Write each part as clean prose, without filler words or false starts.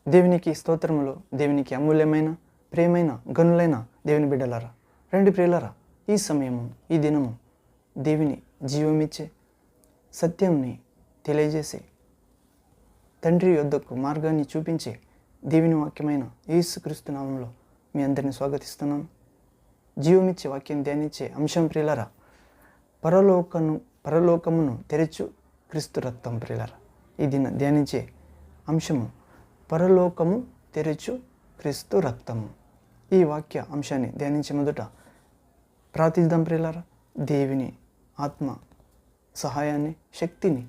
దేవునికి స్తోత్రములు, దేవునికి అమూల్యమైన ప్రియమైన గనులైన దేవుని బిడ్డలారా, రెండు ప్రియులారా, ఈ సమయము ఈ దినము దేవుని జీవమిచ్చే సత్యంని తెలియజేసి తండ్రి యొద్దకు మార్గాన్ని చూపించే దేవుని వాక్యమైన యేసుక్రీస్తు నామములో మీ అందరిని స్వాగతిస్తున్నాను. జీవమిచ్చే వాక్యం ధ్యానించే అంశం ప్రియులారా, పరలోకమును తెరచు క్రీస్తు రక్తం ప్రియులారా. ఈ దిన ధ్యానించే అంశము పరలోకము తెరచు క్రీస్తు రక్తము. ఈ వాక్య అంశాన్ని ధ్యానించే మొదట ప్రార్థిద్దాం ప్రియులారా. దేవుని ఆత్మ సహాయాన్ని, శక్తిని,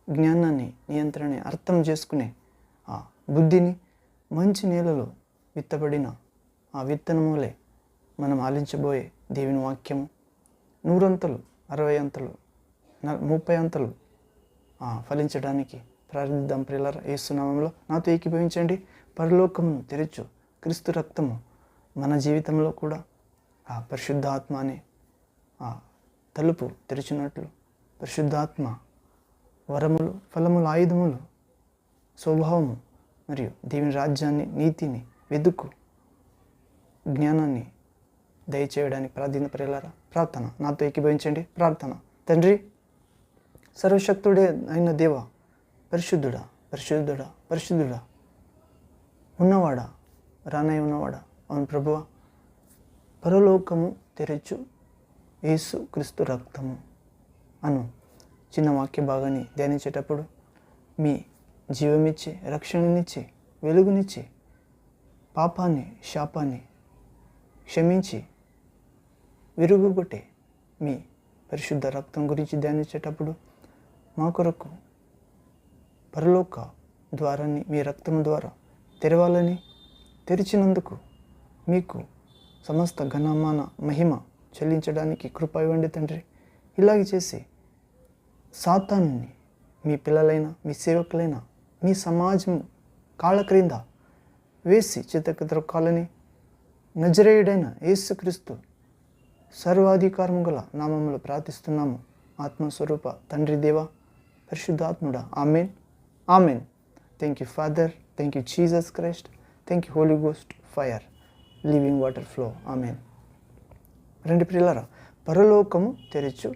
జ్ఞానాన్ని, నియంత్రణని అర్థం చేసుకునే ఆ బుద్ధిని మంచి నేలలో విత్తబడిన ఆ విత్తనములే మనం ఆలించబోయే దేవుని వాక్యము 100 అంతలు, 60 అంతలు, 30 అంతలు ఫలించడానికి ప్రార్థిద్దాం ప్రియులారా. యేసు నామములో నాతో ఏకీభవించండి. పరలోకమును తెరచు క్రీస్తు రక్తము మన జీవితంలో కూడా ఆ పరిశుద్ధాత్మ అనే ఆ తలుపు తెరిచినట్లు పరిశుద్ధాత్మ వరములు, ఫలములు, ఆయుధములు, స్వభావము మరియు దేవుని రాజ్యాన్ని, నీతిని వెదుకు జ్ఞానాన్ని దయచేయడానికి ప్రార్థన ప్రియులారా. ప్రార్థన నాతో ఏకీభవించండి. ప్రార్థన. తండ్రి, సర్వశక్తుడే అయిన దేవ, పరిశుద్ధుడా, పరిశుద్ధుడా, పరిశుద్ధుడా, ఉన్నవాడా, రానై ఉన్నవాడా, అవును ప్రభువా, పరలోకము తెరచు యేసు క్రీస్తు రక్తము అను చిన్న వాక్య భాగాన్ని ధ్యానించేటప్పుడు మీ జీవమిచ్చి, రక్షణనిచ్చి, వెలుగునిచ్చి, పాపాన్ని, శాపాన్ని క్షమించి విరుగుగొట్టే మీ పరిశుద్ధ రక్తం గురించి ధ్యానించేటప్పుడు మా కొరకు పరలోక ద్వారాన్ని మీ రక్తం ద్వారా తెరవాలని, తెరిచినందుకు మీకు సమస్త ఘనమాన మహిమ చెల్లించడానికి కృప ఇవ్వండి త్తండ్రి. ఇలాగే చేసి సాతానుని మీ పిల్లలైన, మీ సేవకులైన, మీ సమాజం కాళ్ళ క్రింద వేసి చితకద్రొక్కాలని నజరేయుడైన యేసుక్రీస్తు సర్వాధికారము గల నామములో ప్రార్థిస్తున్నాము. ఆత్మస్వరూప తండ్రి దేవ, పరిశుద్ధాత్ముడా. Amen, amen. Thank you father, thank you Jesus Christ, thank you holy ghost fire, living water flow. Amen. రెండు ప్రియులారా, పరలోకము తెరచు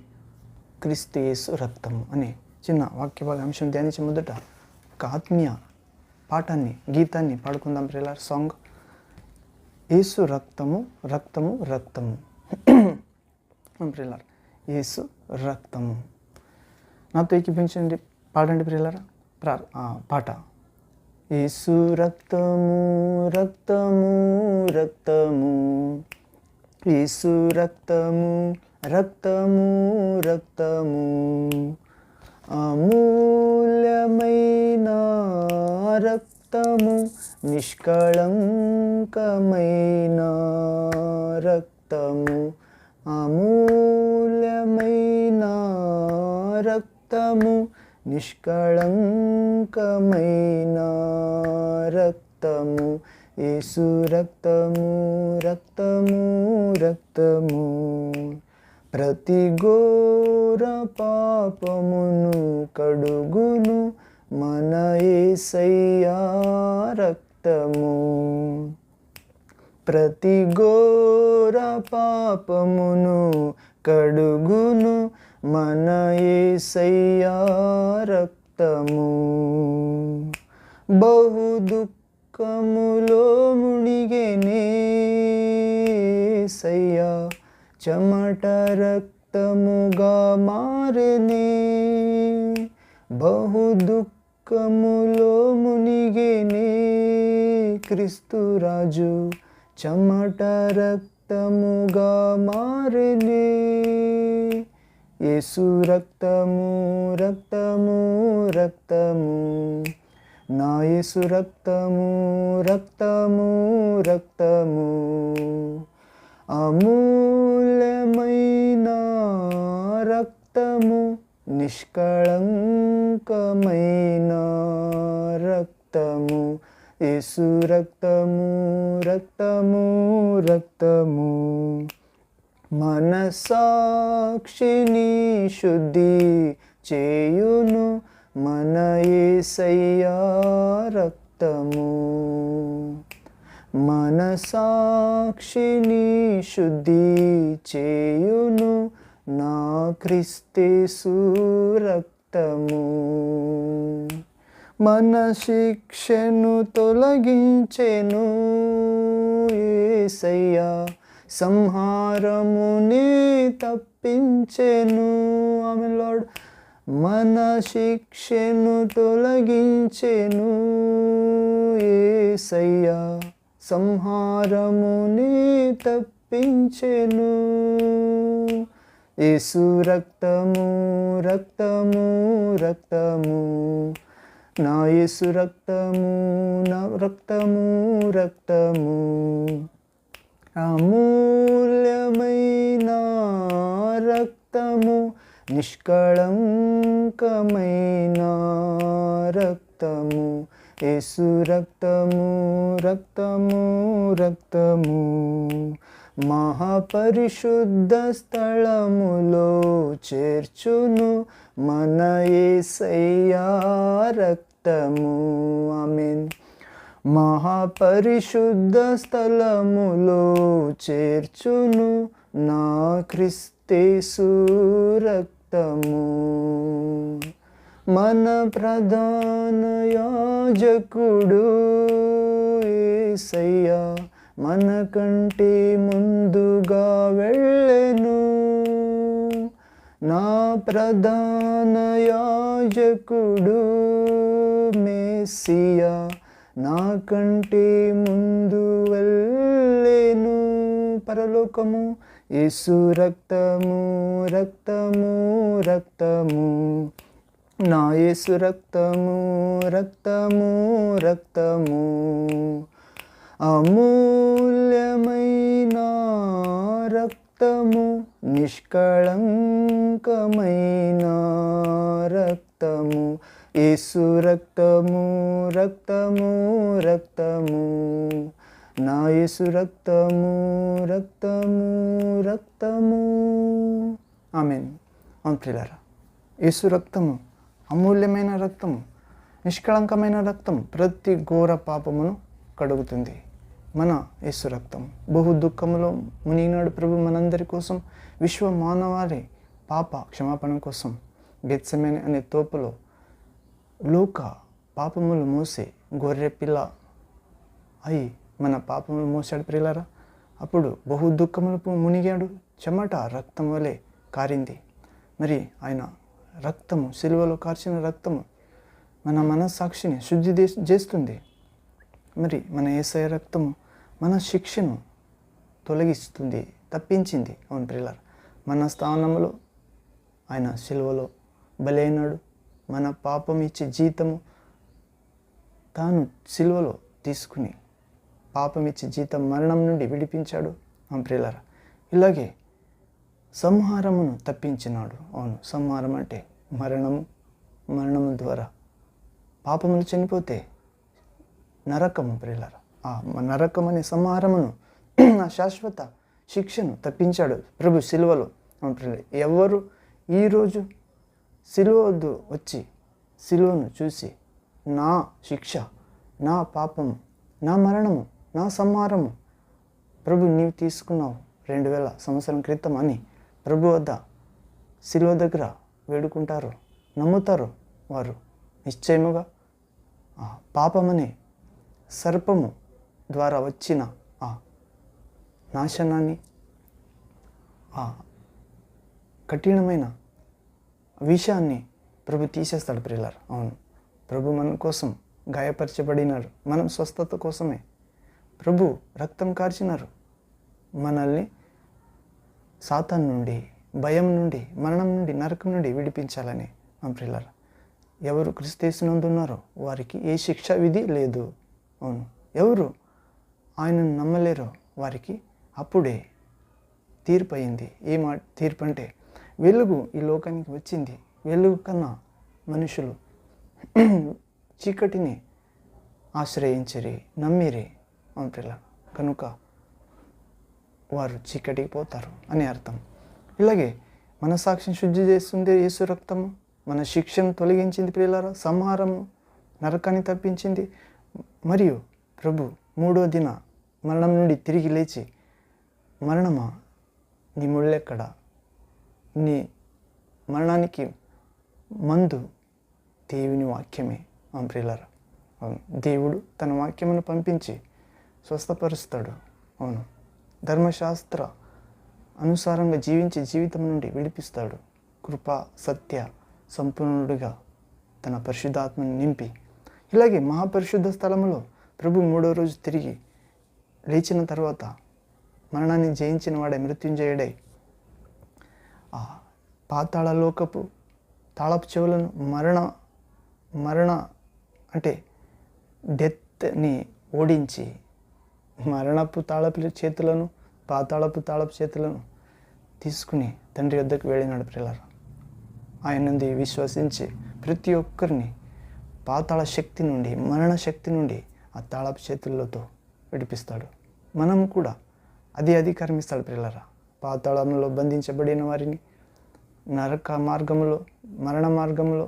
క్రీస్తు యేసు రక్తము అనే చిన్న వాక్య భాగ అంశం ధ్యానించే మొదట ఒక ఆత్మీయ పాఠాన్ని, గీతాన్ని పాడుకుందాం ప్రియులారా. సాంగ్ యేసు రక్తము, రక్తము, రక్తము. ప్రియులారా, యేసు రక్తము. నాతో ఏకీభవించండి, పాడండి ప్రియులారా. పాట. యేసు రక్తము, రక్తము, రక్తము, యేసు రక్తము, రక్తము, రక్తము, అమూల్యమైన రక్తము, నిష్కళంకమైన రక్తము, అమూల్యమైన రక్తము, నిష్కళంకమైన రక్తము, యేసు రక్తము, రక్తము, రక్తము, ప్రతి ఘోర పాపమును కడుగును మన యేసయ్యా రక్తము, ప్రతి ఘోర పాపమును కడుగును మన యేసయ్యా రక్తము, బహు దుఃఖములో మునిగెనే యేసయ్యా, చెమట రక్తముగా మారెనే, బహు దుఃఖములో మునిగెనే క్రీస్తు రాజు, చెమట రక్తముగా మారెనే, యేసు రక్తము, రక్తము, రక్తము, నా యేసు రక్తము, రక్తము, రక్తము, అమూల్యమైన రక్తము, నిష్కళంకమైన రక్తము, యేసు రక్తము, రక్తము, రక్తము, మనసాక్షిని శుద్ధి చేయును మన యేసయ్యా రక్తము, రక్తము మనసాక్షిని శుద్ధి చేయును నా క్రీస్తేసు రక్తము మన శిక్షను తొలగించెను యేసయ్యా సంహారముని తప్పించెను ఆమేన్ లార్డ్ మన శిక్షను తొలగించెను యేసయ్యా సంహారముని తప్పించెను యేసు రక్తము రక్తము రక్తము నా యేసు రక్తము నా రక్తము రక్తము అమూల్యమైన రక్తము నిష్కళంకమైన రక్తము యేసు రక్తము రక్తము రక్తము మహాపరిశుద్ధ స్థలములో చేర్చును మన యేసయ్యా రక్తము ఆమేన్ మహాపరిశుద్ధ స్థలములో చేర్చును నా క్రీస్తేసు రక్తము మన ప్రధాన యాజకుడు యేసయ్యా మనకంటే ముందుగా వెళ్ళెను నా ప్రధాన యాజకుడు మెస్సియా నాకంటే ముందు వెళ్ళెను పరలోకము యేసు రక్తము రక్తము రక్తము నా యేసు రక్తము రక్తము రక్తము అమూల్యమైన రక్తము నిష్కళంకమైన రక్తము యేసు రక్తము రక్తము రక్తము నా యేసు రక్తము రక్తము రక్తము ఆమేన్ అవును ప్రియులారా యేసు రక్తము అమూల్యమైన రక్తము నిష్కళంకమైన రక్తము ప్రతి ఘోర పాపమును కడుగుతుంది మన యేసు రక్తం బహు దుఃఖములో మునిగినాడు ప్రభు మనందరి కోసం విశ్వ మానవాళి పాప క్షమాపణ కోసం గెత్సెమనే అనే తోపులో లోక పాపములు మోసే గొర్రె పిల్ల అయి మన పాపములు మోసాడు ప్రియులారా అప్పుడు బహు దుఃఖములు మునిగాడు చెమట రక్తం వలె కారింది మరి ఆయన రక్తము సిలువలో కార్చిన రక్తము మన మనస్సాక్షిని శుద్ధి చేస్తుంది మరి మన యేసయ్య రక్తము మన శిక్షను తొలగిస్తుంది తప్పించింది అవును ప్రియులారా మన స్థానంలో ఆయన సిలువలో బలైనాడు మన పాపం ఇచ్చే జీతము తాను సిలువలో తీసుకుని పాపం ఇచ్చే జీతం మరణం నుండి విడిపించాడు అవును ప్రియులారా ఇలాగే సంహారమును తప్పించినాడు అవును సంహారం అంటే మరణము ద్వారా పాపములు చనిపోతే నరకము ప్రియులారా ఆ నరకం అనే సంహారమును ఆ శాశ్వత శిక్షను తప్పించాడు ప్రభు సిలువలో అవును ప్రియులారా ఎవరు ఈరోజు సిలువ వద్దు వచ్చి సిలువను చూసి నా శిక్ష నా పాపము నా మరణము నా సంహారము ప్రభు నీవు తీసుకున్నావు 2000 సంవత్సరం క్రితం అని ప్రభు వద్ద సిలువ దగ్గర వేడుకుంటారు నమ్ముతారు వారు నిశ్చయముగా పాపమనే సర్పము ద్వారా వచ్చిన ఆ నాశనాన్ని ఆ కఠినమైన విషయాన్ని ప్రభు తీసేస్తాడు ప్రియులారా అవును ప్రభు మన కోసం గాయపరచబడినారు మనం స్వస్థత కోసమే ప్రభు రక్తం కార్చినారు మనల్ని సాతాను నుండి భయం నుండి మరణం నుండి నరకం నుండి విడిపించాలని ప్రియులారా ఎవరు క్రీస్తునందు ఉన్నారో వారికి ఏ శిక్ష విధి లేదు అవును ఎవరు ఆయనను నమ్మలేరో వారికి అప్పుడే తీర్పు అయింది తీర్పు అంటే వెలుగు ఈ లోకానికి వచ్చింది వెలుగు కన్నా మనుషులు చీకటిని ఆశ్రయించరి నమ్మిరి అవును ప్రియులారా కనుక వారు చీకటికి పోతారు అని అర్థం ఇలాగే మన సాక్షిని శుద్ధి చేస్తుంది యేసు రక్తము మన శిక్షను తొలగించింది ప్రియులారా సంహారము నరకాన్ని తప్పించింది మరియు ప్రభు 3వ దిన మరణం నుండి తిరిగి లేచి, మరణమా నీ ముళ్ళెక్కడ, నీ మరణానికి మందు దేవుని వాక్యమే. ప్రియులారా, అవును, దేవుడు తన వాక్యమును పంపించి స్వస్థపరుస్తాడు. అవును, ధర్మశాస్త్ర అనుసారంగా జీవించే జీవితం నుండి విడిపిస్తాడు. కృపా సత్య సంపూర్ణుడిగా తన పరిశుద్ధాత్మను నింపి, ఇలాగే మహాపరిశుద్ధ స్థలములో ప్రభు 3వ రోజు తిరిగి లేచిన తర్వాత మరణాన్ని జయించిన వాడే, మృత్యుంజయుడై ఆ పాతాళ లోకపు తాళపు చెవులను మరణ అంటే డెత్ని ఓడించి, మరణపు తాళపు చేతులను, పాతాళపు తాళపు చేతులను తీసుకుని తండ్రి వద్దకు వెళ్ళినాడు. ప్రియులారా, ఆయన నుండి విశ్వసించి ప్రతి ఒక్కరిని పాతాళ శక్తి నుండి, మరణ శక్తి నుండి ఆ తాళపు చేతులతో విడిపిస్తాడు. మనం కూడా అదే అధికారం ఇస్తాడు. ప్రియులారా, పాతాళంలో బంధించబడిన వారిని, నరక మార్గంలో, మరణ మార్గంలో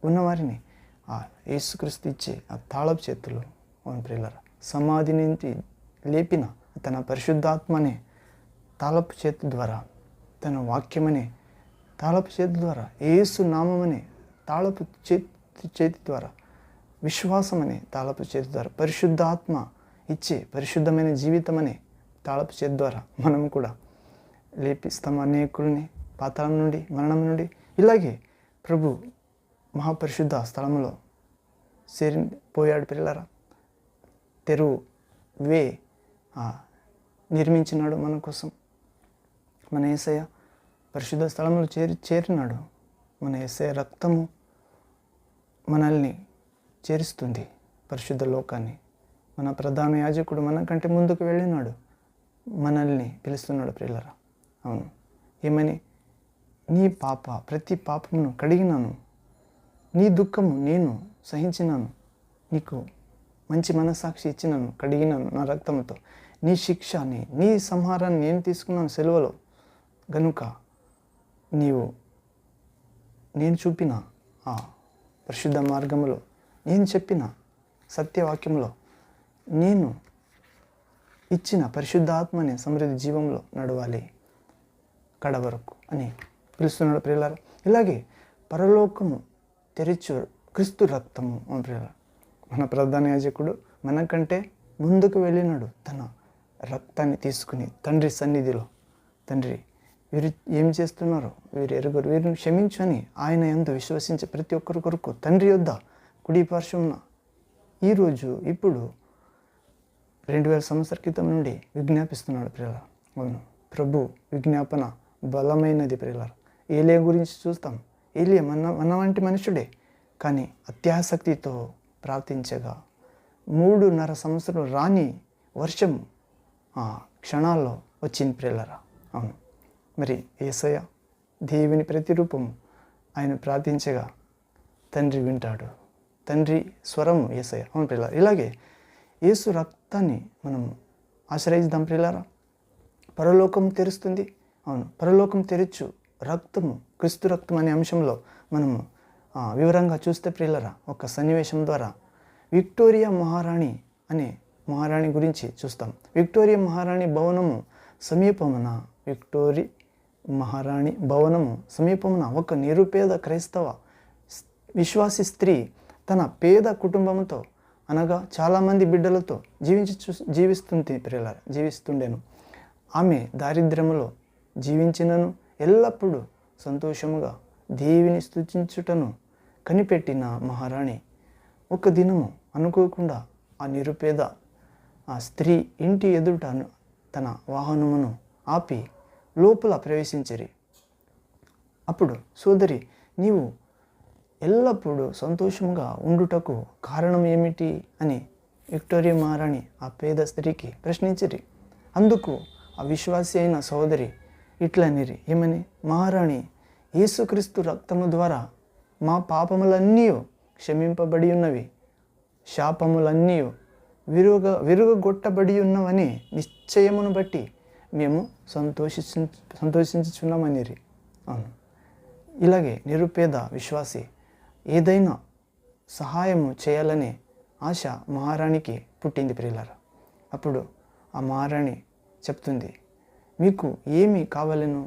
ఉన్నవారిని ఆ యేసుక్రీస్తు ఇచ్చే ఆ తాళపు చేతులు. అవును ప్రియులారా, సమాధి నుంచి లేపిన తన పరిశుద్ధాత్మనే తాళపు చేతి ద్వారా, తన వాక్యమనే తాళపు చేతి ద్వారా, యేసు నామమనే తాళపు చేతి ద్వారా, విశ్వాసం అనే తాళపు చేతి ద్వారా, పరిశుద్ధాత్మ ఇచ్చే పరిశుద్ధమైన జీవితం అనే తాళపు చేతి ద్వారా మనం కూడా లేపిస్తాం అనేకుల్ని పాతాళం నుండి, మరణం నుండి. ఇలాగే ప్రభు మహాపరిశుద్ధ స్థలంలో పోయాడు. పిల్లరా, తెరువు వే నిర్మించినాడు మన కోసం. మన యేసయ్య పరిశుద్ధ స్థలంలో చేరినాడు. మన యేసయ్య రక్తము మనల్ని చేరుస్తుంది పరిశుద్ధ లోకాన్ని. మన ప్రధాన యాజకుడు మనకంటే ముందుకు వెళ్ళినాడు, మనల్ని పిలుస్తున్నాడు. ప్రియులరా, అవును, ఏమని? నీ ప్రతి పాపమును కడిగినాను, నీ దుఃఖము నేను సహించినాను, నీకు మంచి మనస్సాక్షి ఇచ్చినాను, కడిగినాను నా రక్తంతో. నీ శిక్షని, నీ సంహారాన్ని నేను తీసుకున్నాను సెలవులో. గనుక నేను చూపిన ఆ పరిశుద్ధ మార్గంలో, నేను చెప్పిన సత్యవాక్యంలో, నేను ఇచ్చిన పరిశుద్ధాత్మని సమృద్ధి జీవంలో నడవాలి కడవరకు అని పిలుస్తున్నాడు. ప్రియులారా, ఇలాగే పరలోకము తెరిచు క్రీస్తు రక్తము. ప్రియులారా, మన ప్రధాన యాజకుడు మనకంటే ముందుకు వెళ్ళినాడు. తన రక్తాన్ని తీసుకుని తండ్రి సన్నిధిలో, తండ్రి వీరు ఏం చేస్తున్నారో వీరు ఎరుగురు, వీరిని క్షమించు అని ఆయన యందు విశ్వసించే ప్రతి ఒక్కరి కొరకు తండ్రి యొద్ద కుడి పార్శ్వమున ఈరోజు, ఇప్పుడు 2000 సంవత్సరాల క్రితం నుండి విజ్ఞాపిస్తున్నాడు. ప్రియులారా, అవును, ప్రభు విజ్ఞాపన బలమైనది. ప్రియులారా, ఏలియా గురించి చూస్తాం. ఏలియా మన వంటి మనుషుడే, కానీ అత్యాసక్తితో ప్రార్థించగా 3.5 సంవత్సరం రాని వర్షం క్షణాల్లో వచ్చింది. ప్రియులారా, అవును, మరి యేసయ్య దేవుని ప్రతిరూపము. ఆయన ప్రార్థించగా తండ్రి వింటాడు. తండ్రి స్వరము యేసయ్య. అవును ప్రియులారా, ఇలాగే యేసు రక్తాన్ని మనం ఆశ్రయిద్దాం. ప్రియులారా, పరలోకం తెరుస్తుంది. అవును, పరలోకం తెరచు రక్తము, క్రీస్తు రక్తం అనే అంశంలో మనము వివరంగా చూస్తే ప్రియులారా, ఒక సన్నివేశం ద్వారా విక్టోరియా మహారాణి అనే మహారాణి గురించి చూస్తాం. విక్టోరియా మహారాణి భవనము సమీపమున ఒక నిరుపేద క్రైస్తవ విశ్వాసి స్త్రీ తన పేద కుటుంబంతో, అనగా చాలామంది బిడ్డలతో జీవిస్తుండేను. ఆమె దారిద్ర్యములో జీవించినను ఎల్లప్పుడూ సంతోషముగా దేవుని స్తుతించుటను కనిపెట్టిన మహారాణి ఒక దినము అనుకోకుండా ఆ నిరుపేద ఆ స్త్రీ ఇంటి ఎదుట తన వాహనమును ఆపి లోపల ప్రవేశించిరి. అప్పుడు, సోదరి, నీవు ఎల్లప్పుడూ సంతోషంగా ఉండుటకు కారణం ఏమిటి అని విక్టోరియా మహారాణి ఆ పేద స్త్రీకి ప్రశ్నించిరి. అందుకు ఆ విశ్వాసి అయిన సోదరి ఇట్లనిరి, ఏమని? మహారాణి, యేసుక్రీస్తు రక్తము ద్వారా మా పాపములన్నీ క్షమింపబడి ఉన్నవి, శాపములన్నీ విరుగగొట్టబడి ఉన్నవని నిశ్చయమును బట్టి మేము సంతోషించుచున్నామనిరి. అవును, ఇలాగే నిరుపేద విశ్వాసి ఏదైనా సహాయము చేయాలని ఆశ మహారాణికి పుట్టింది ప్రియులారా. అప్పుడు ఆ మహారాణి చెప్తుంది, మీకు ఏమి కావాలను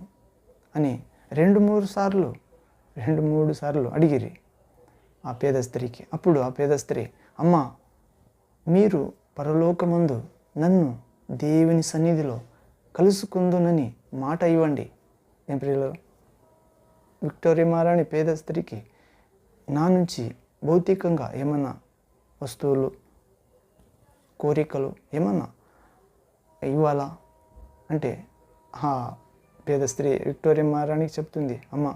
అని 2-3 సార్లు అడిగిరి ఆ పేద స్త్రీకి. అప్పుడు ఆ పేద స్త్రీ, అమ్మ, మీరు పరలోకమందు నన్ను దేవుని సన్నిధిలో కలుసుకుందునని మాట ఇవ్వండి. ఏం ప్రియులారా, విక్టోరియా మహారాణి పేద స్త్రీకి నా నుంచి భౌతికంగా ఏమన్నా వస్తువులు, కోరికలు ఏమన్నా ఇవ్వాలా అంటే ఆ పేద స్త్రీ విక్టోరియా మహారాణికి చెప్తుంది, అమ్మ,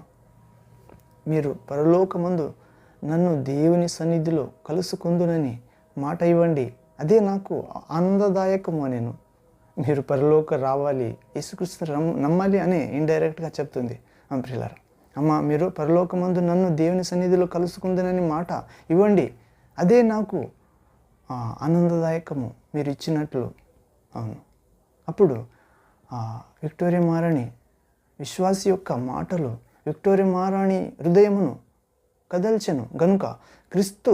మీరు పరలోకమందు నన్ను దేవుని సన్నిధిలో కలుసుకుందునని మాట ఇవ్వండి, అదే నాకు ఆనందదాయకము నేను. మీరు పరలోక రావాలి, యేసుక్రీస్తు నమ్మాలి అని ఇండైరెక్ట్గా చెప్తుంది. ప్రియులారా, అమ్మ, మీరు పరలోకమందు నన్ను దేవుని సన్నిధిలో కలుసుకుందునని మాట ఇవ్వండి, అదే నాకు ఆనందదాయకము మీరు ఇచ్చినట్లు. అవును. అప్పుడు విక్టోరియా మహారాణి విశ్వాసి యొక్క మాటలు విక్టోరియా మహారాణి హృదయమును కదల్చెను గనుక క్రీస్తు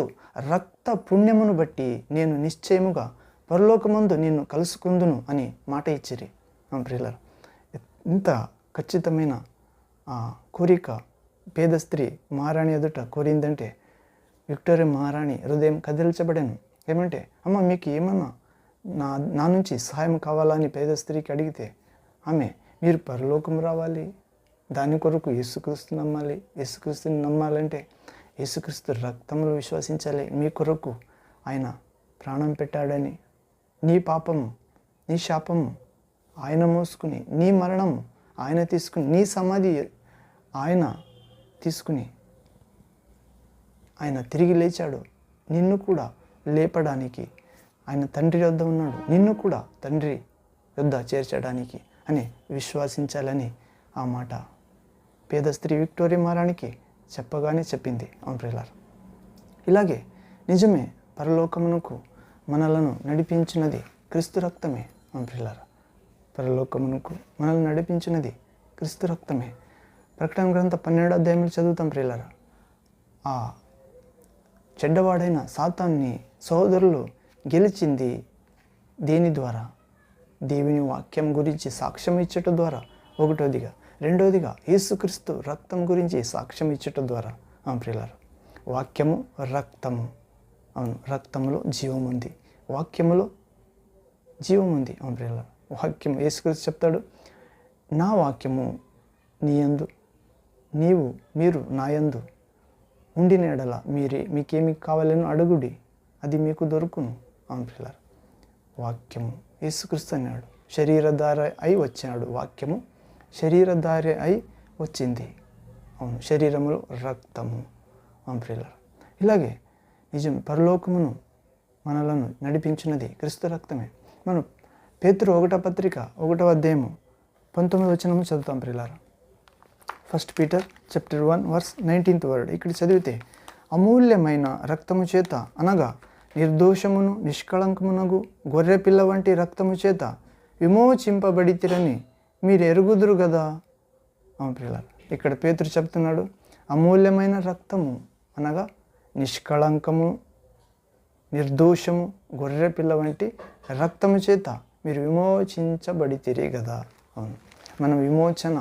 రక్త పుణ్యమును బట్టి నేను నిశ్చయముగా పరలోకమందు నిన్ను కలుసుకుందును అని మాట ఇచ్చిరి. ప్రియులారా, ఇంత ఖచ్చితమైన కోరిక పేద స్త్రీ మహారాణి ఎదుట కోరిందంటే విక్టోరియా మహారాణి హృదయం కదిల్చబడాను. ఏమంటే, అమ్మ, మీకు ఏమన్నా నా నుంచి సహాయం కావాలా అని పేద స్త్రీకి అడిగితే ఆమె, మీరు పరలోకం రావాలి, దాని కొరకు యేసుక్రీస్తు నమ్మాలి, యేసుక్రీస్తుని నమ్మాలంటే యేసుక్రీస్తు రక్తములు విశ్వసించాలి, మీ కొరకు ఆయన ప్రాణం పెట్టాడని, నీ పాపము నీ శాపము ఆయన మోసుకుని, నీ మరణము ఆయన తీసుకుని, నీ సమాధి ఆయన తీసుకుని ఆయన తిరిగి లేచాడు, నిన్ను కూడా లేపడానికి ఆయన తండ్రి యొద్ద ఉన్నాడు, నిన్ను కూడా తండ్రి యొద్ద చేర్చడానికి అని విశ్వసించాలని ఆ మాట పేద స్త్రీ విక్టోరియా మహారాణికి చెప్పగానే చెప్పింది. ప్రియులారా, ఇలాగే నిజమే పరలోకమునకు మనలను నడిపించినది క్రీస్తు రక్తమే. ప్రియులారా, పరలోకమునకు మనల్ని నడిపించినది క్రీస్తు రక్తమే. ప్రకటన గ్రంథం 12వ అధ్యాయంలో చదువుతాం ప్రియులారా, ఆ చెడ్డవాడైన సాతాన్ని సహోదరులు గెలిచింది దేని ద్వారా? దేవుని వాక్యం గురించి సాక్ష్యం ఇచ్చటం ద్వారా, ఒకటోదిగా. రెండోదిగా యేసుక్రీస్తు రక్తం గురించి సాక్ష్యం ఇచ్చటం ద్వారా. ప్రియులారా, వాక్యము రక్తము. అవును, రక్తములో జీవం ఉంది, వాక్యములో జీవం ఉంది. ప్రియులారా, వాక్యం యేసుక్రీస్తు చెప్తాడు, నా వాక్యము నీ యందు, మీరు నా యందు ఉండిన ఎడల మీకేమి కావాలని అడుగుడి, అది మీకు దొరుకును. ప్రియులారా, వాక్యము యేసుక్రీస్తు అన్నాడు, శరీరధారి అయి వచ్చినాడు. వాక్యము శరీరధారి అయి వచ్చింది. అవును, శరీరములో రక్తము. ప్రియులారా, ఇలాగే నిజం పరలోకమును మనలను నడిపించినది క్రీస్తు రక్తమే. మనం పేతురు 1వ పత్రిక 1వ అధ్యాయము 19వ వచనము చదువుతాం ప్రియులారా. 1 Peter chapter 1 verse 19th word. ఇక్కడ చదివితే, అమూల్యమైన రక్తము చేత అనగా నిర్దోషమును నిష్కళంకమునగు గొర్రె పిల్ల వంటి రక్తము చేత విమోచింపబడితిరని మీరు ఎరుగుదురు కదా. ప్రియులారా, ఇక్కడ పేతురు చెప్తున్నాడు, అమూల్యమైన రక్తము అనగా నిష్కళంకము, నిర్దోషము, గొర్రె పిల్ల వంటి రక్తము చేత మీరు విమోచించబడితిరి కదా. అవును, మనం విమోచన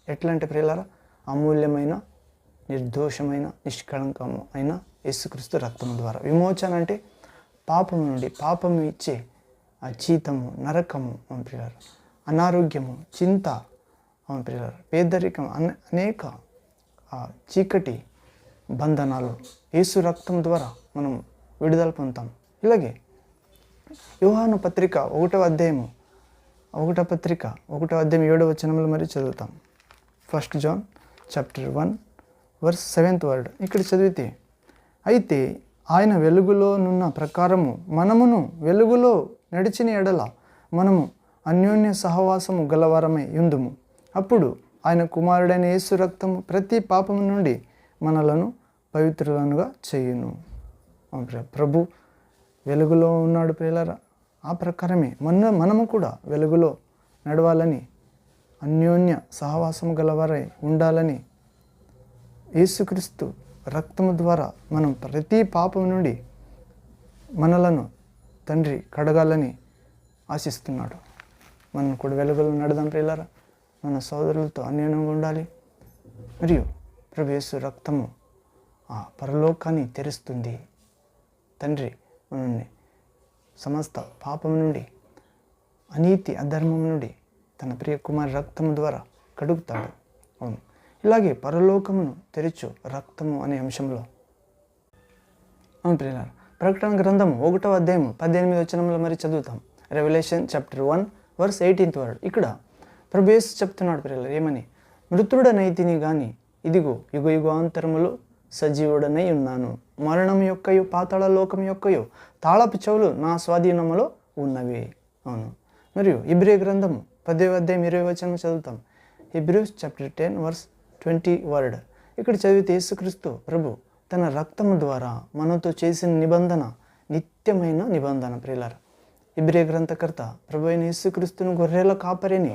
ఎట్లా అంటే ప్రియులారా, అమూల్యమైన, నిర్దోషమైన, నిష్కళంకము అయిన యేసుక్రీస్తు రక్తము ద్వారా. విమోచన అంటే పాపము నుండి, పాపము ఇచ్చే ఆ జీతము, నరకము, ప్రియులారా, అనారోగ్యము, చింత, ప్రియులారా, పేదరికం, అనేక చీకటి బంధనాలు యేసు రక్తం ద్వారా మనం విడుదల పొందుతాం. ఇలాగే యోహాను పత్రిక 1వ అధ్యాయము 7వ వచనంలో మరి చదువుతాం. 1 John chapter 1 verse 7th word. ఇక్కడ చదివితే, అయితే ఆయన వెలుగులో నున్న ప్రకారము మనమును వెలుగులో నడిచిన ఎడల మనము అన్యోన్య సహవాసము గలవారమై యుందుము. అప్పుడు ఆయన కుమారుడైన యేసు రక్తము ప్రతి పాపము నుండి మనలను పవిత్రులనుగా చేయును. ప్రభు వెలుగులో ఉన్నాడు ప్రియులారా, ఆ ప్రకారమే మనము కూడా వెలుగులో నడవాలని, అన్యోన్య సహవాసము గలవారై ఉండాలని యేసుక్రీస్తు రక్తము ద్వారా మనం ప్రతి పాపం నుండి మనలను తండ్రి కడగాలని ఆశిస్తున్నాడు. మనం కూడా వెలుగులో నడదాం ప్రియులారా. మన సోదరులతో అన్యోన్యంగా ఉండాలి. మరియు ప్రభు యేసు రక్తము ఆ పరలోకాన్ని తెరుస్తుంది. తండ్రి మనల్ని సమస్త పాపం నుండి, అనీతి అధర్మం నుండి తన ప్రియ కుమారి రక్తము ద్వారా కడుగుతాడు. అవును, ఇలాగే పరలోకమును తెరచు రక్తము అనే అంశంలో అవును ప్రియులారా, ప్రకటన గ్రంథము 1వ అధ్యాయం 18వ వచనంలో మరి చదువుతాం. Revelation chapter 1 verse 18th word. ఇక్కడ ప్రభు యేసు చెప్తున్నాడు ప్రియులారా, ఏమని? మృతుడనైతిని గాని ఇదిగో యుగ యుగాంతరములో సజీవుడనై ఉన్నాను. మరణం యొక్కయు పాతాళ లోకం యొక్కయు తాళపు చెవులు నా స్వాధీనములో ఉన్నవి. అవును, మరియు ఇబ్రీ గ్రంథము 10వ అధ్యాయం 20వ వచనం చదువుతాం. Hebrews chapter 10 verse 20 word. ఇక్కడ చదివితే యేసుక్రీస్తు ప్రభు తన రక్తము ద్వారా మనతో చేసిన నిబంధన నిత్యమైన నిబంధన ప్రియులారా. ఇబ్రీ గ్రంథకర్త ప్రభు అయిన యేసుక్రీస్తును గొర్రెల కాపరిని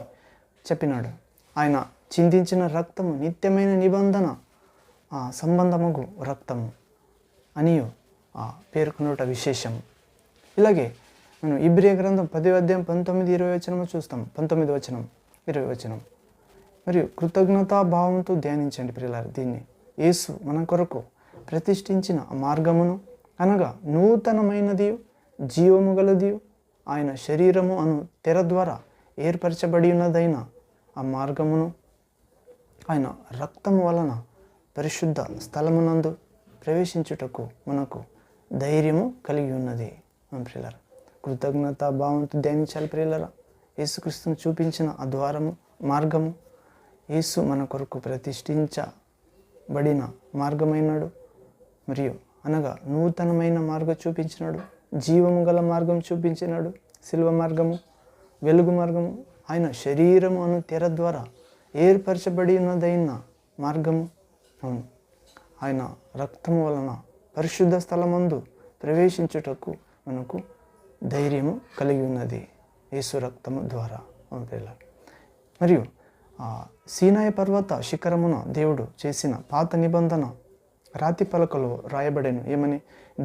చెప్పినాడు. ఆయన చిందించిన రక్తము నిత్యమైన నిబంధన సంబంధముగు రక్తము అని పేర్కొనుట విశేషం. ఇలాగే మనం ఇబ్రీ గ్రంథం 10వ అధ్యాయం 19-20 వచనము చూస్తాం. 19వ వచనం 20వ వచనం. మరియు కృతజ్ఞతాభావంతో ధ్యానించండి ప్రియులారా దీన్ని. యేసు మన కొరకు ప్రతిష్ఠించిన ఆ మార్గమును, అనగా నూతనమైనది జీవము గలది ఆయన శరీరము అను తెర ద్వారా ఏర్పరచబడి ఉన్నదైన ఆ మార్గమును ఆయన రక్తము వలన పరిశుద్ధ స్థలమునందు ప్రవేశించుటకు మనకు ధైర్యము కలిగి ఉన్నది. ప్రియులారా, కృతజ్ఞతా భావంతో ధ్యానించాలి ప్రియులారా. యేసుక్రీస్తును చూపించిన ఆ ద్వారము, మార్గము, యేసు మన కొరకు ప్రతిష్ఠించబడిన మార్గమైనాడు. మరియు అనగా నూతనమైన మార్గం చూపించినాడు, జీవము గల మార్గం చూపించినాడు, శిల్వ మార్గము, వెలుగు మార్గము, ఆయన శరీరము అను తెర ద్వారా ఏర్పరచబడి ఉన్నదైన మార్గము. అవును, ఆయన రక్తము వలన పరిశుద్ధ స్థలమందు ప్రవేశించుటకు మనకు ధైర్యము కలిగి ఉన్నది యేసు రక్తము ద్వారా. మరియు సీనాయి పర్వత శిఖరమున దేవుడు చేసిన పాత నిబంధన రాతి పలకలో రాయబడెను. ఏమని?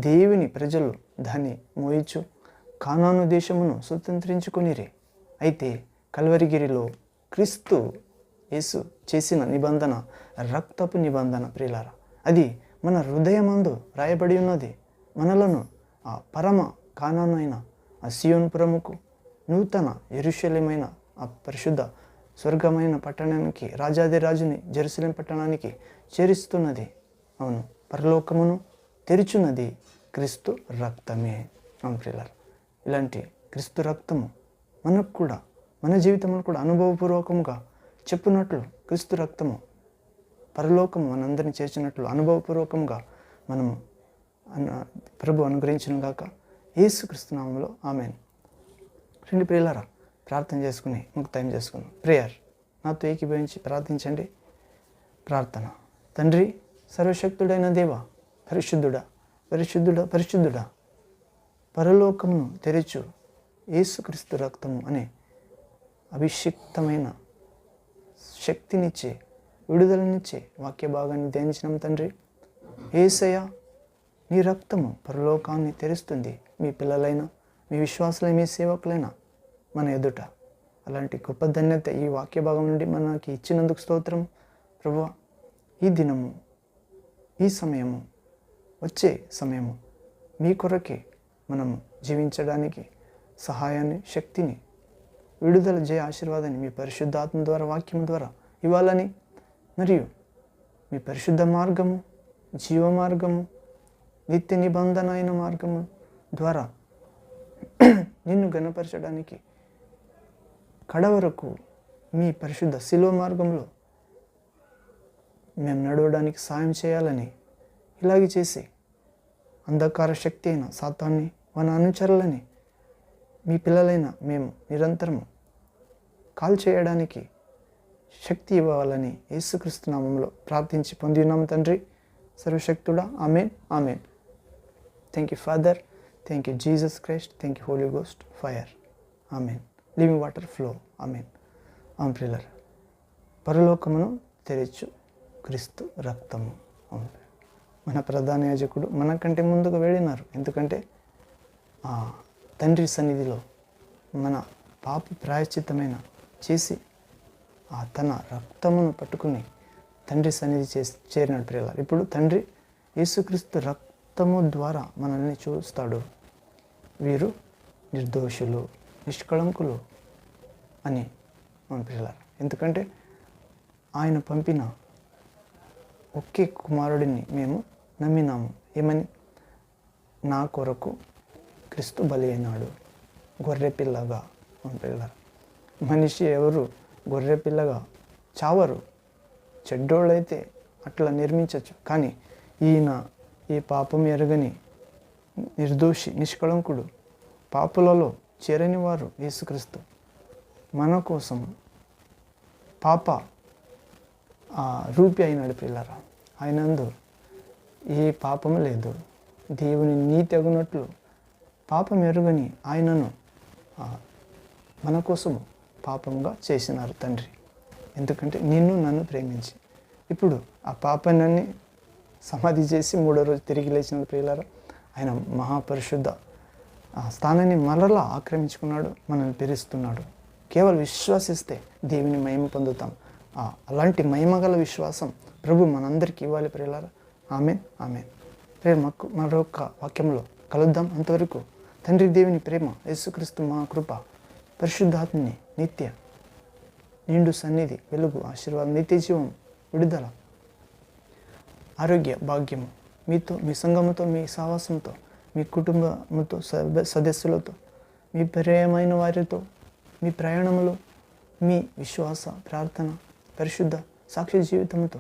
దేవుని ప్రజలు దాన్ని మోయిచు కానాను దేశమును స్వతంత్రించుకొనిరి. అయితే కల్వరిగిరిలో క్రీస్తు యేసు చేసిన నిబంధన రక్తపు నిబంధన ప్రియులారా. అది మన హృదయమందు రాయబడి ఉన్నది. మనలను ఆ పరమ కానానైన ఆ సియోనుపురముకు, నూతన యెరూషలేమైన ఆ పరిశుద్ధ స్వర్గమైన పట్టణానికి, రాజాదిరాజుని జెరూసలేం పట్టణానికి చేరుస్తున్నది. అవును, పరలోకమును తెరుచున్నది క్రీస్తు రక్తమే. అవును ప్రియులారా, ఇలాంటి క్రీస్తు రక్తము మనకు కూడా, మన జీవితంలో కూడా అనుభవపూర్వకముగా చెప్పునట్లు క్రీస్తు రక్తము పరలోకము మనందరినీ చేర్చినట్లు అనుభవపూర్వకంగా మనము ప్రభు అనుగ్రహించును గాక. యేసుక్రీస్తు నామములో ఆమేన్. రెండు ప్రియులారా, ప్రార్థన చేసుకుని ముక్తాయం చేసుకున్నాం. ప్రేయర్ నాతో ఏకీభవించి ప్రార్థించండి. ప్రార్థన. తండ్రి, సర్వశక్తుడైన దేవ, పరిశుద్ధుడా పరిశుద్ధుడా పరిశుద్ధుడా, పరలోకమును తెరచు యేసుక్రీస్తు రక్తము అనే అభిషిక్తమైన శక్తినిచ్చే, విడుదలనిచ్చే వాక్య భాగాన్ని ధ్యానించినాం తండ్రి. యేసయ్య, నీ రక్తము పరలోకాన్ని తెరుస్తుంది. మీ పిల్లలైన, మీ విశ్వాసులైన, మీ సేవకులైన మన ఎదుట. అలాంటి గొప్ప ధన్యత ఈ వాక్య భాగం నుండి మనకి ఇచ్చినందుకు స్తోత్రం ప్రభువా. ఈ దినము, ఈ సమయము, వచ్చే సమయము మీ కొరకే మనము జీవించడానికి సహాయాన్ని, శక్తిని, విడుదల, జయ, ఆశీర్వాదాన్ని మీ పరిశుద్ధాత్మ ద్వారా, వాక్యం ద్వారా ఇవ్వాలని, మరియు మీ పరిశుద్ధ మార్గము, జీవ మార్గము, నిత్య నిబంధన అయిన మార్గము ద్వారా నిన్ను గణపరచడానికి, కడవరకు మీ పరిశుద్ధ శిలువ మార్గంలో మేము నడవడానికి సాయం చేయాలని, ఇలాగే చేసి అంధకార శక్తి అయిన సాతాన్ని, మన అనుచరులని మీ పిల్లలైన మేము నిరంతరము కాల్ చేయడానికి శక్తి ఇవ్వాలని యేసుక్రీస్తు నామములో ప్రార్థించి పొంది ఉన్నాం తండ్రి. సర్వశక్తుడా, amen amen. Thank you father, thank you Jesus Christ, thank you holy ghost fire. Amen. Living water flow. Amen. ప్రియులారా, పరలోకమును తెరచు క్రీస్తు రక్తము. మన ప్రధాన యాజకుడు మనకంటే ముందుగా వెళ్ళినారు. ఎందుకంటే ఆ తండ్రి సన్నిధిలో మన పాప ప్రాయశ్చిత్తమైన చేసి ఆ తన రక్తమును పట్టుకుని తండ్రి సన్నిధి చేరినాడు ప్రియులారా. ఇప్పుడు తండ్రి యేసుక్రీస్తు రక్తము ద్వారా మనల్ని చూస్తాడు. వీరు నిర్దోషులు, నిష్కళంకులు అని మన ప్రియులారా. ఎందుకంటే ఆయన పంపిన ఒకే కుమారుడిని మేము నమ్మినాము. ఏమని? నా కొరకు క్రీస్తు బలి అయినాడు గొర్రె పిల్లగా. మన పిల్లలు, మనిషి ఎవరు గొర్రె పిల్లగా చావరు. చెడ్డోళ్ళైతే అట్లా నిర్మించవచ్చు, కానీ ఈయన ఈ పాపం ఎరగని నిర్దోషి, నిష్కళంకుడు, పాపులలో చేరని వారు యేసుక్రీస్తు మన కోసం పాప రూపి అయినాడు పిల్లరా. ఆయనందు ఏ పాపము లేదు. దేవుని నీతి అగునట్లు పాపం ఎరుగని ఆయనను మన కోసము పాపంగా చేసినారు తండ్రి. ఎందుకంటే నన్ను ప్రేమించి ఇప్పుడు ఆ పాపాన్ని సమాధి చేసి 3వ రోజు తిరిగి లేచిన ప్రియులారా. ఆయన మహాపరిశుద్ధ స్థానాన్ని మరలా ఆక్రమించుకున్నాడు, మనల్ని పిలుస్తున్నాడు. కేవలం విశ్వాసిస్తే దేవుని మహిమ పొందుతాం. అలాంటి మహిమగల విశ్వాసం ప్రభు మనందరికీ ఇవ్వాలి ప్రియులారా. ఆమేన్, ఆమేన్. ప్రేమకు మరొక వాక్యంలో కలుద్దాం. అంతవరకు తండ్రి దేవుని ప్రేమ, యేసుక్రీస్తు మహాకృప, పరిశుద్ధాత్మని నిత్య నిండు సన్నిధి, వెలుగు, ఆశీర్వాదం, నిత్య జీవం, విడుదల, ఆరోగ్య భాగ్యము మీతో, మీ సంఘముతో, మీ సహవాసంతో, మీ కుటుంబముతో, సదస్సులతో, మీ ప్రియమైన వారితో, మీ ప్రయాణములో, మీ విశ్వాస, ప్రార్థన, పరిశుద్ధ సాక్షి జీవితంతో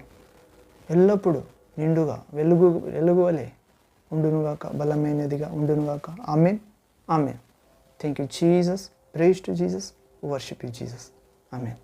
ఎల్లప్పుడూ నిండుగా వెలుగువలే ఉండునుగాక, బలమైనదిగా ఉండునుగాక. Amen, amen. Thank you Jesus. Praise to Jesus. Worship you Jesus. Amen.